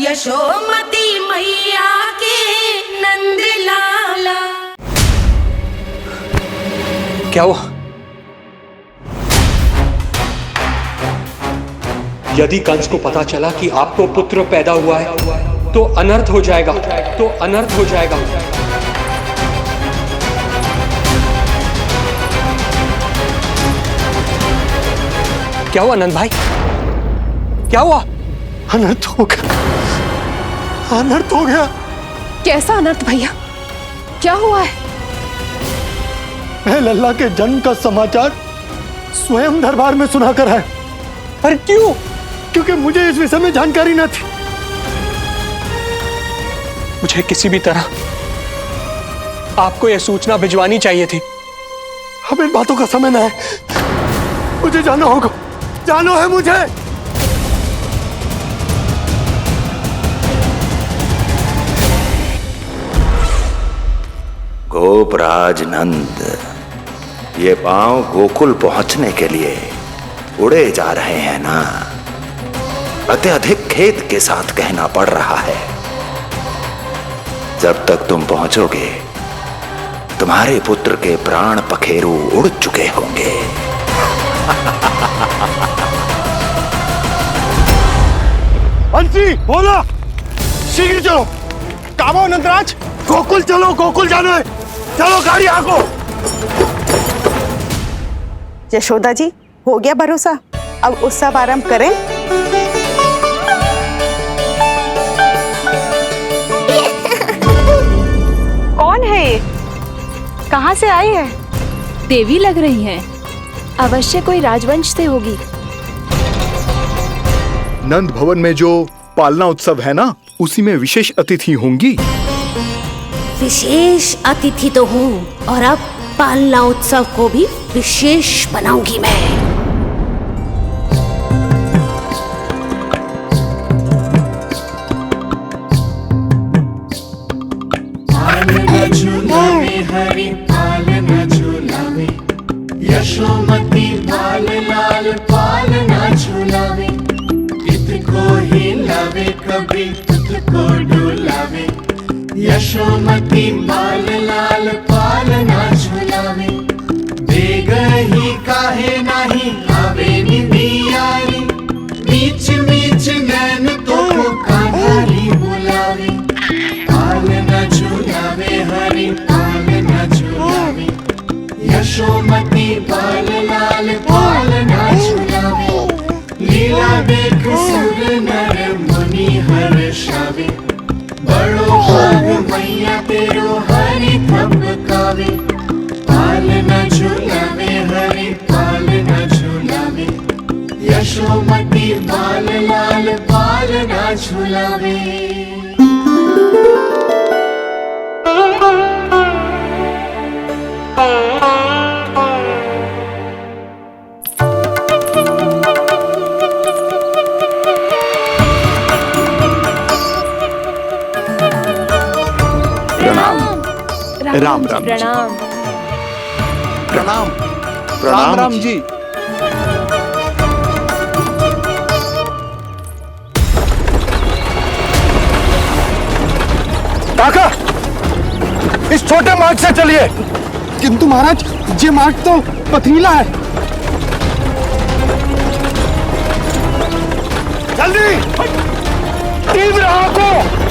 यशोमती मैया के नंद लाला। क्या हुआ? यदि कंस को पता चला कि आपको पुत्र पैदा हुआ है तो अनर्थ हो जाएगा, तो अनर्थ हो जाएगा। क्या हुआ नंद भाई? क्या हुआ? अनर्थ हो गया, अनर्थ हो गया। कैसा अनर्थ भैया? क्या हुआ है? मैं लल्ला के जन्म का समाचार स्वयं दरबार में सुनाकर आया। पर क्यों? क्योंकि मुझे इस विषय में जानकारी न थी। मुझे किसी भी तरह आपको यह सूचना भिजवानी चाहिए थी। अब इन बातों का समय न है, मुझे जाना होगा, जानो है मुझे। गोपराज नंद, ये पांव गोकुल पहुंचने के लिए उड़े जा रहे हैं ना। अत्यधिक खेद के साथ कहना पड़ रहा है, जब तक तुम पहुंचोगे तुम्हारे पुत्र के प्राण पखेरु उड़ चुके होंगे। बंसी बोला, शीघ्र चलो। काबो नंदराज, गोकुल चलो, गोकुल जानो है। चलो गाड़ी आगो। यशोदा जी, हो गया भरोसा, अब उत्सव आरंभ करें। कौन है ये? कहाँ से आई है? देवी लग रही हैं। अवश्य कोई राजवंश से होगी। नंद भवन में जो पालना उत्सव है ना, उसी में विशेष अतिथि होंगी। विशेष अतिथि तो हूँ, और अब पालना उत्सव को भी विशेष बनाऊंगी मैं। पालना झूलावे हरि पालना झूलावे, यशोमती बाल लाल पालना झूलावे। इतको हिलावे कभी तुझको डुलावे, यशोमती बाल लाल पालना झूलावे। बेग ही काहे नाही आवे निदियारी, बीच बीच नैन तो कान्हारी बुलावे। पालना झूलावे हरि पालना झूलावे, यशोमती बाल लाल पालना झूलावे। लीला देख सुर नर मुनि हर्षावे, बड़ो भाग मैया तेरो हरि थपकावे। पालना झूलावे हरि पालना झूलावे, यशोमती बाल लाल पालना झूलावे। राम राम प्रणाम। प्रणाम प्रणाम राम जी। काका, इस छोटे मार्ग से चलिए। किंतु महाराज, ये मार्ग तो पथरीला है। जल्दी तीव्र आंखों।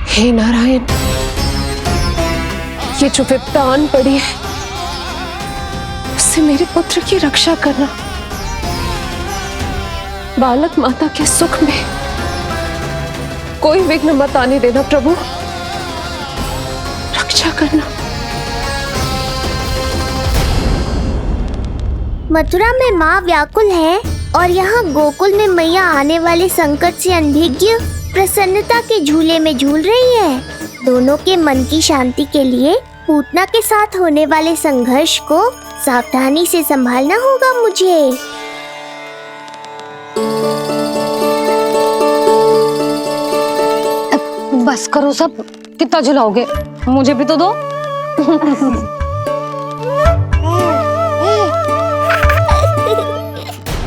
हे नारायण, ये जो विपदा आन पड़ी है, उससे मेरे पुत्र की रक्षा करना। बालक माता के सुख में कोई विघ्न मत आने देना प्रभु, रक्षा करना। मथुरा में माँ व्याकुल है और यहाँ गोकुल में मैया आने वाले संकट से अनभिज्ञ प्रसन्नता के झूले में झूल रही है। दोनों के मन की शांति के लिए पूतना के साथ होने वाले संघर्ष को सावधानी से संभालना होगा मुझे। बस करो सब, कितना झुलाओगे, मुझे भी तो दो।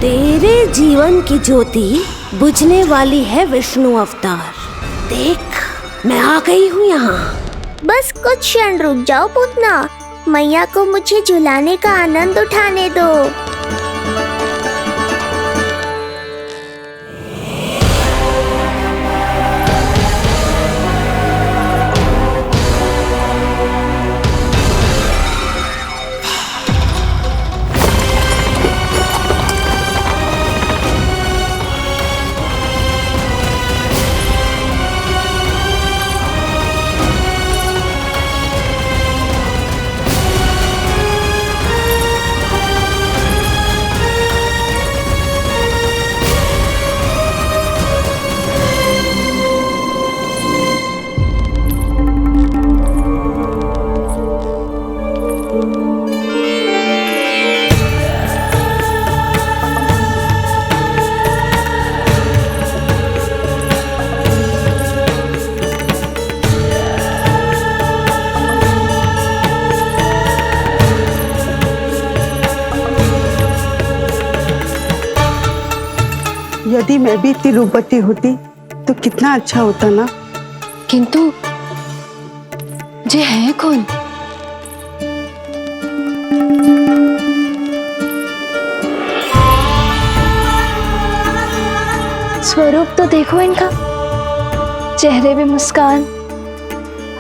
तेरे जीवन की ज्योति बुझने वाली है विष्णु अवतार। देख, मैं आ गई हूँ यहाँ। बस कुछ क्षण रुक जाओ पूतना, मैया को मुझे झुलाने का आनंद उठाने दो। यदि मैं भी इतनी रूपवती होती तो कितना अच्छा होता ना। किंतु जे है कौन? स्वरूप तो देखो इनका, चेहरे पे मुस्कान,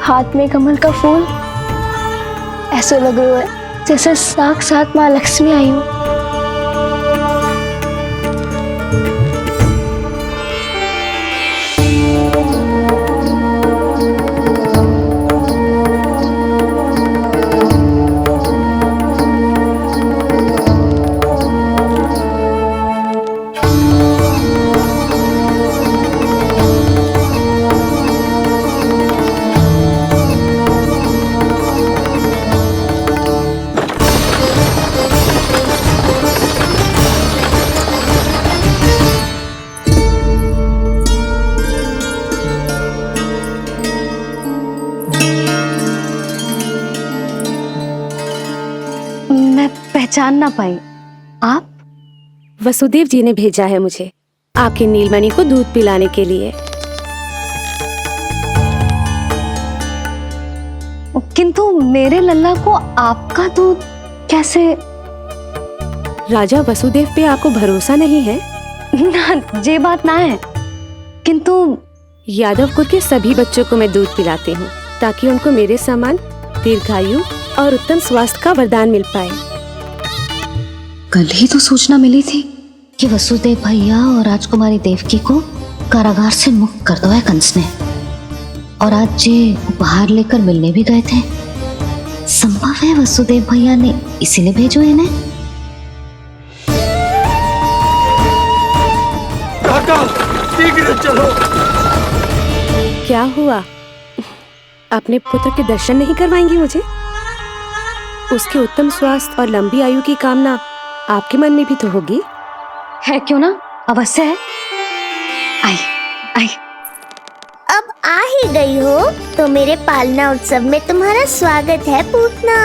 हाथ में कमल का फूल, ऐसा लग रहा है जैसे साक्षात माँ लक्ष्मी आई हो। पहचान ना पाई। आप? वसुदेव जी ने भेजा है मुझे आपकी नीलमणि को दूध पिलाने के लिए। किंतु मेरे लल्ला को आपका दूध कैसे? राजा वसुदेव पे आपको भरोसा नहीं है? ना, ये बात ना है, किंतु यादव कुल के सभी बच्चों को मैं दूध पिलाती हूँ ताकि उनको मेरे समान दीर्घायु और उत्तम स्वास्थ्य का वरदान मिल पाए। कल ही तो सूचना मिली थी कि वसुदेव भैया और राजकुमारी देवकी को कारागार से मुक्त कर दो है कंस ने, और आज ये उपहार लेकर मिलने भी गए थे। संभव है वसुदेव भैया ने इसीलिए भेजो इन्हें। काका, शीघ्र चलो। क्या हुआ? अपने पुत्र के दर्शन नहीं करवाएंगी मुझे? उसके उत्तम स्वास्थ्य और लंबी आयु की कामना आपके मन में भी तो होगी। है क्यों ना, अवश्य है। आई आई। अब आ ही गई हो तो मेरे पालना उत्सव में तुम्हारा स्वागत है पूतना।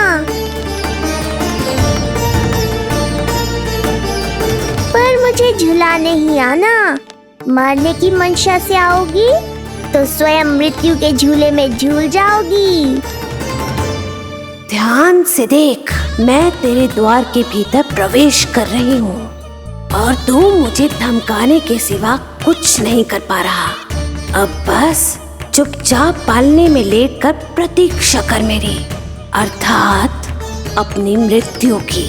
पर मुझे झुलाने ही आना, मारने की मंशा से आओगी तो स्वयं मृत्यु के झूले में झूल जाओगी। ध्यान से देख, मैं तेरे द्वार के भीतर प्रवेश कर रही हूँ और तू मुझे धमकाने के सिवा कुछ नहीं कर पा रहा। अब बस चुपचाप पालने में लेटकर प्रतीक्षा कर मेरी, अर्थात अपनी मृत्यु की।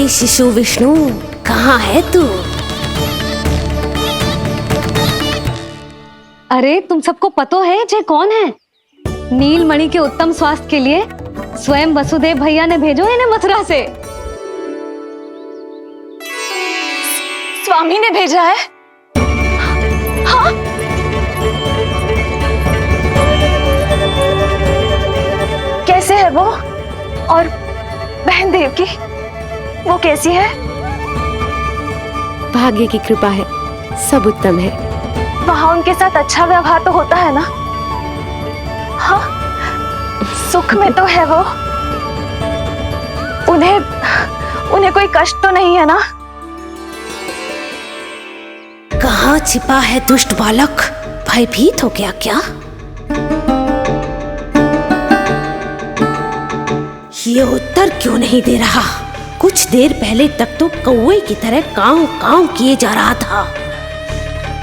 हे शिशु विष्णु, कहाँ है तू? अरे तुम सबको पता है जे कौन है? नीलमणि के उत्तम स्वास्थ्य के लिए स्वयं वसुदेव भैया ने भेजो इन्हें मथुरा से। स्वामी ने भेजा है? हाँ? कैसे है वो? और बहन देवकी, वो कैसी है? भाग्य की कृपा है, सब उत्तम है। वहाँ उनके साथ अच्छा व्यवहार तो होता है ना? हाँ, सुख में तो है वो। उन्हें कोई कष्ट तो नहीं है ना? कहाँ छिपा है दुष्ट बालक? भयभीत हो गया क्या? ये उत्तर क्यों नहीं दे रहा? कुछ देर पहले तक तो कौवे की तरह कांव कांव किए जा रहा था,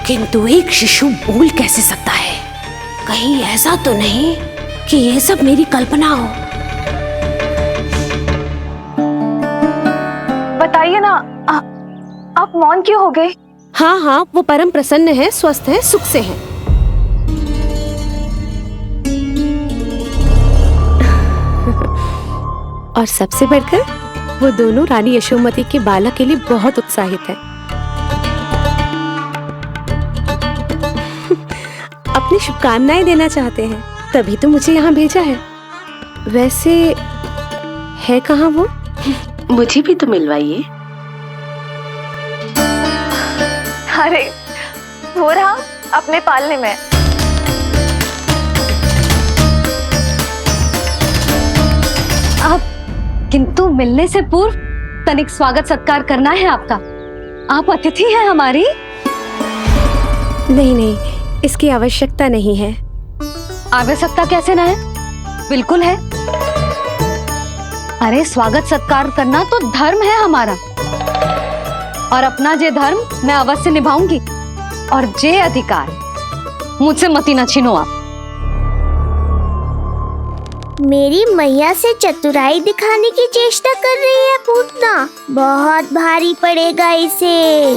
किंतु एक शिशु बोल कैसे सकता है? कहीं ऐसा तो नहीं कि ये सब मेरी कल्पना हो? बताइए ना, आप मौन क्यों हो गए? हाँ हाँ, वो परम प्रसन्न है, स्वस्थ है, सुख से है। और सबसे बढ़कर वो दोनों रानी यशोमती के बालक के लिए बहुत उत्साहित है। अपनी शुभकामनाएं देना चाहते हैं, तभी तो मुझे यहाँ भेजा है। वैसे है कहाँ वो? मुझे भी तो मिलवाइए। अरे वो रहा अपने पालने में। आप किंतु मिलने से पूर्व तनिक स्वागत सत्कार करना है आपका। आप अतिथि हैं हमारी। नहीं नहीं, इसकी आवश्यकता नहीं है। आवश्यकता कैसे ना है? बिल्कुल है। अरे स्वागत सत्कार करना तो धर्म है हमारा, और अपना जे धर्म मैं अवश्य निभाऊंगी, और जे अधिकार मुझसे मती न छीनो आप। मेरी मैया से चतुराई दिखाने की चेष्टा कर रही है पूतना। बहुत भारी पड़ेगा इसे।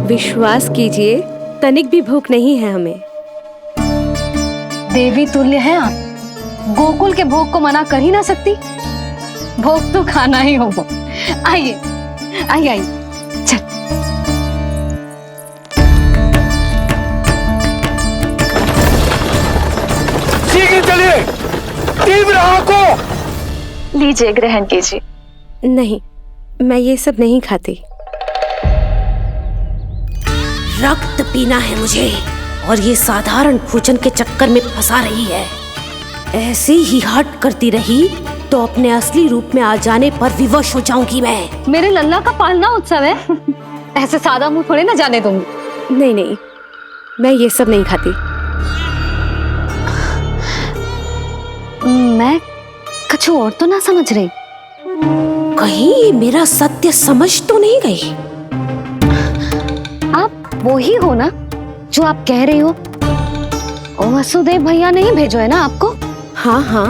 विश्वास कीजिए, तनिक भी भूख नहीं है हमें। देवी तुल्य है आप, गोकुल के भोग को मना कर ही ना सकती। भोग तो खाना ही होगा। आइए आइए आइए, चल। शीघ्र चलिए, तीव्र आंखों। लीजिए, ग्रहण कीजिए। नहीं, मैं ये सब नहीं खाती। रक्त पीना है मुझे, और ये साधारण भोजन के चक्कर में फंसा रही है। ऐसे ही हट करती रही तो अपने असली रूप में आ जाने पर विवश हो जाऊंगी मैं। मेरे लल्ला का पालना उत्सव है, ऐसे सादा मुंह थोड़े ना जाने दूंगी। नहीं नहीं, मैं ये सब नहीं खाती। मैं कुछ और तो ना समझ रही। कहीं ये मेरा सत्य समझ तो नहीं गई? आप वो ही हो ना जो आप कह रही हो? वसुदेव भैया ने ही भेजो है ना आपको? हाँ हाँ,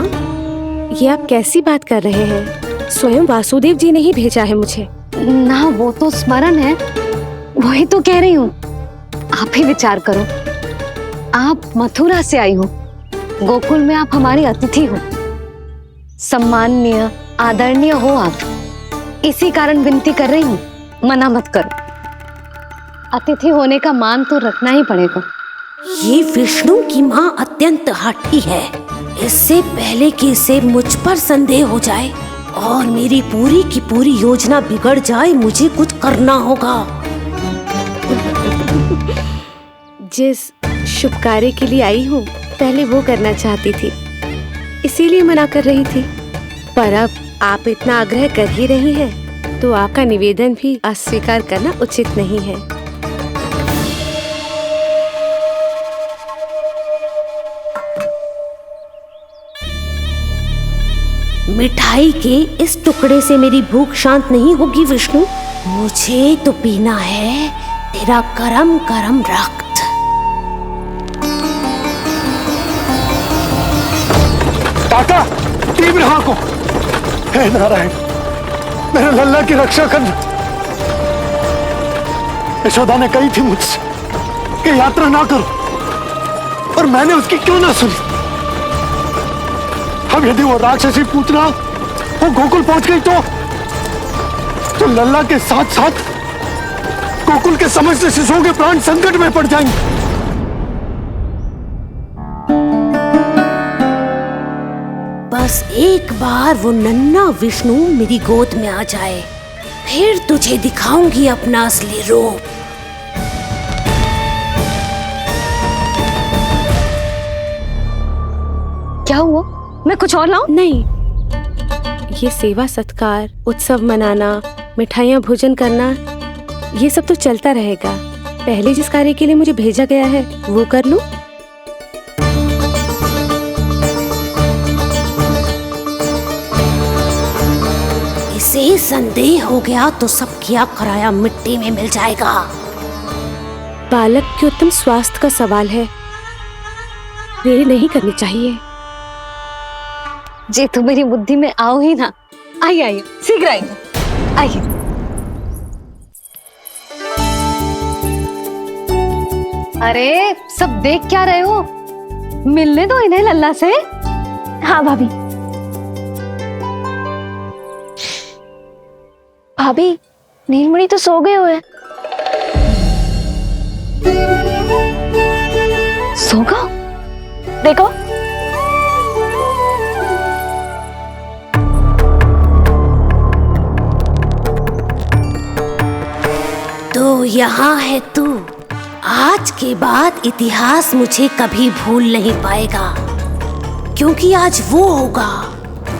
ये आप कैसी बात कर रहे हैं? स्वयं वासुदेव जी ने ही भेजा है मुझे। ना वो तो स्मरण है, वही तो कह रही हूँ। आप ही विचार करो, आप मथुरा से आई हो, गोकुल में आप हमारी अतिथि हो, सम्माननीय आदरणीय हो आप। इसी कारण विनती कर रही हूँ, मना मत करो। अतिथि होने का मान तो रखना ही पड़ेगा। ये विष्णु की माँ अत्यंत हठी है। इससे पहले कि इसे मुझ पर संदेह हो जाए और मेरी पूरी की पूरी योजना बिगड़ जाए, मुझे कुछ करना होगा। जिस शुभ कार्य के लिए आई हूँ, पहले वो करना चाहती थी, इसीलिए मना कर रही थी। पर अब आप इतना आग्रह कर ही रही हैं, तो आपका निवेदन भी अस्वीकार करना उचित नहीं है। मिठाई के इस टुकड़े से मेरी भूख शांत नहीं होगी विष्णु। मुझे तो पीना है तेरा गरम गरम रक्त। काका, तीव्र आंखों। हे नारायण, मेरे लल्ला की रक्षा करना। यशोदा ने कही थी मुझसे कि यात्रा ना करो, और मैंने उसकी क्यों ना सुनी। अब यदि वो राक्षसी पूतना वो गोकुल पहुंच गई तो लल्ला के साथ साथ गोकुल के समस्त शिशुओं के प्राण संकट में पड़ जाएंगे। बस एक बार वो नन्हा विष्णु मेरी गोद में आ जाए, फिर तुझे दिखाऊंगी अपना असली रूप। क्या हुआ? मैं कुछ और लाऊं? नहीं, ये सेवा सत्कार, उत्सव मनाना, मिठाइयाँ भोजन करना, ये सब तो चलता रहेगा। पहले जिस कार्य के लिए मुझे भेजा गया है वो कर लूं। इसे संदेह हो गया तो सब किया कराया मिट्टी में मिल जाएगा। बालक के उत्तम स्वास्थ्य का सवाल है, देरी नहीं करनी चाहिए। जे तो मेरी बुद्धि में आओ ही ना। आइए आइए, शीघ्र आइए, आइए। अरे सब देख क्या रहे हो? मिलने दो इन्हें लल्ला से। हाँ भाभी। भाभी, नीलमणि तो सो गए हुए। सो गो? देखो। तो यहाँ है तू। आज के बाद इतिहास मुझे कभी भूल नहीं पाएगा, क्योंकि आज वो होगा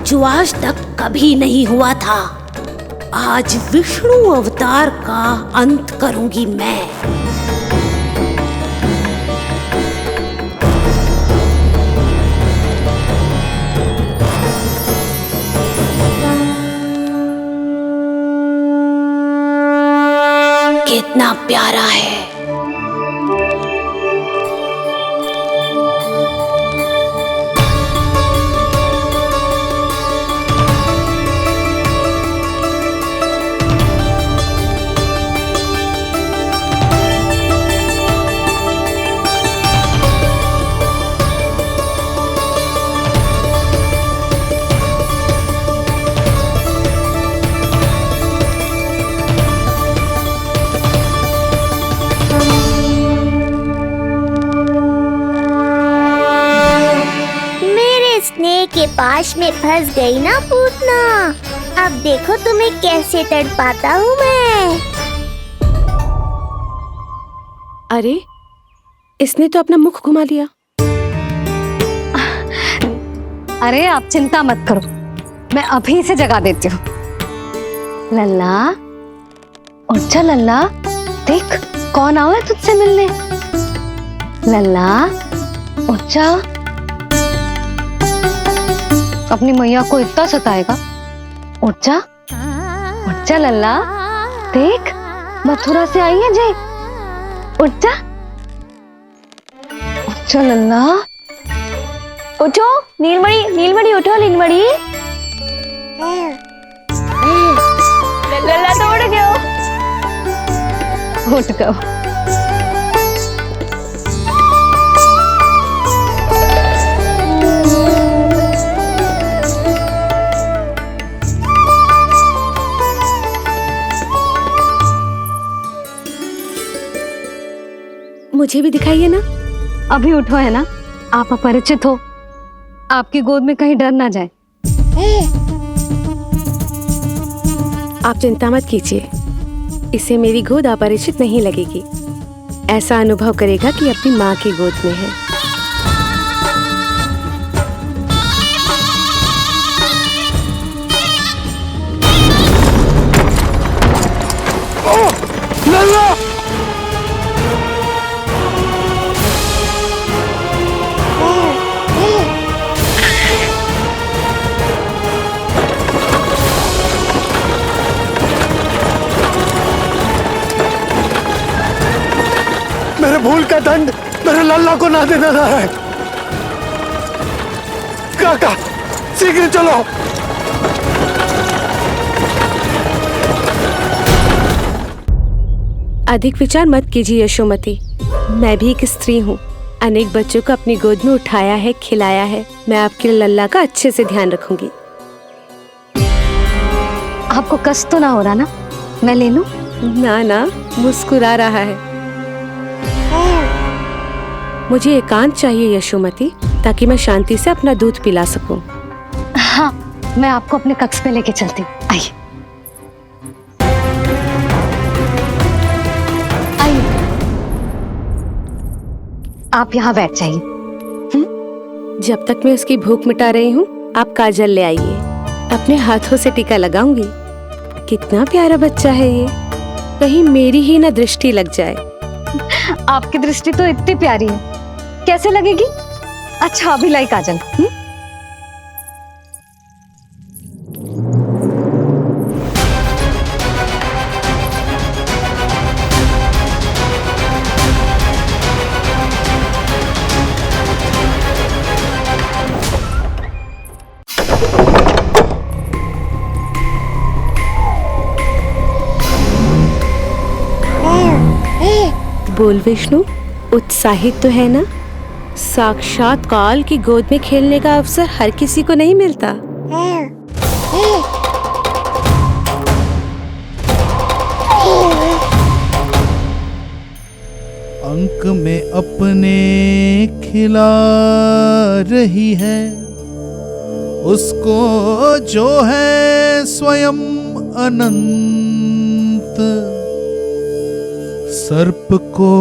जो आज तक कभी नहीं हुआ था। आज विष्णु अवतार का अंत करूंगी मैं। कितना प्यारा है। के पास में फंस गई ना पूतना। अब देखो तुम्हें कैसे तड़पाता हूँ मैं। अरे, इसने तो अपना मुख घुमा लिया। अरे आप चिंता मत करो, मैं अभी से जगा देती हूँ। लल्ला, उठ जा लल्ला, देख कौन आया है तुझसे मिलने। लल्ला, उठ जा। अपनी मैया को इतना सताएगा। उठ जा लल्ला, देख मथुरा से आई है जय। उठ जा लल्ला। उठो नीलमणि, नीलमणि उठो नीलमणि। लल्ला तो उठ गयो। उठ गयो। मुझे भी दिखाइए ना। अभी उठो है ना, आप अपरिचित हो, आपकी गोद में कहीं डर ना जाए। आप चिंता मत कीजिए, इसे मेरी गोद अपरिचित नहीं लगेगी। ऐसा अनुभव करेगा कि अपनी माँ की गोद में है। मेरे भूल का दंड मेरे लल्ला को ना देना ना है। काका, शीघ्र चलो। अधिक विचार मत कीजिए यशोमती। मैं भी एक स्त्री हूँ, अनेक बच्चों को अपनी गोद में उठाया है, खिलाया है। मैं आपके लल्ला का अच्छे से ध्यान रखूंगी। आपको कष्ट तो ना हो रहा ना? मैं ले लूं? ना ना, मुस्कुरा रहा है। मुझे एकांत चाहिए यशोमती, ताकि मैं शांति से अपना दूध पिला सकूं। हाँ, मैं आपको अपने कक्ष पे लेके चलती हूँ। आइए आइए, आप यहाँ बैठ जाइए। जब तक मैं उसकी भूख मिटा रही हूँ, आप काजल ले आइए। अपने हाथों से टीका लगाऊंगी। कितना प्यारा बच्चा है ये, कहीं मेरी ही ना दृष्टि लग जाए। आपकी दृष्टि तो इतनी प्यारी है, कैसे लगेगी? अच्छा अभी लाई काजल। बोल विष्णु, उत्साहित तो है ना? साक्षात काल की गोद में खेलने का अवसर हर किसी को नहीं मिलता। अंक में अपने खिला रही है, उसको जो है स्वयं अनंत। सर्प को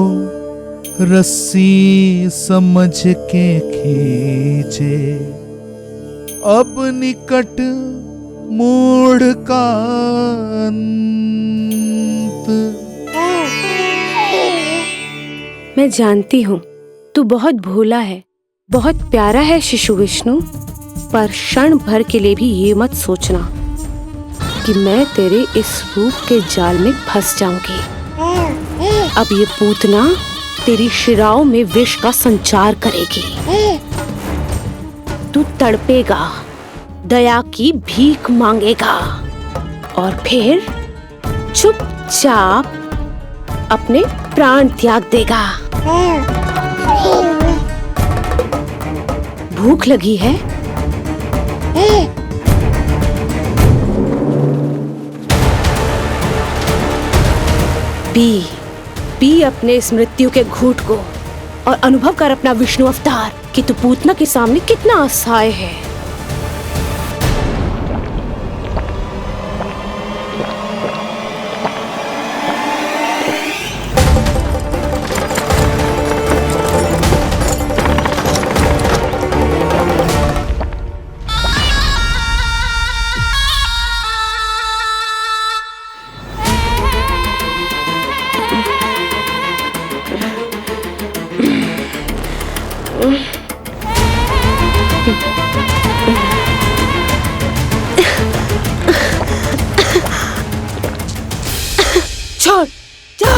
रस्सी समझ के खींचे, अब निकट मूढ़ का अंत। मैं जानती हूँ तू बहुत भोला है, बहुत प्यारा है शिशु विष्णु, पर क्षण भर के लिए भी ये मत सोचना कि मैं तेरे इस रूप के जाल में फंस जाऊंगी। अब ये पूतना तेरी शिराओं में विष का संचार करेगी। तू तड़पेगा, दया की भीख मांगेगा और फिर चुपचाप अपने प्राण त्याग देगा। भूख लगी है? पी अपने इस मृत्यु के घूंट को और अनुभव कर अपना विष्णु अवतार कि तू पूतना के सामने कितना असहाय है। छोड़, जा।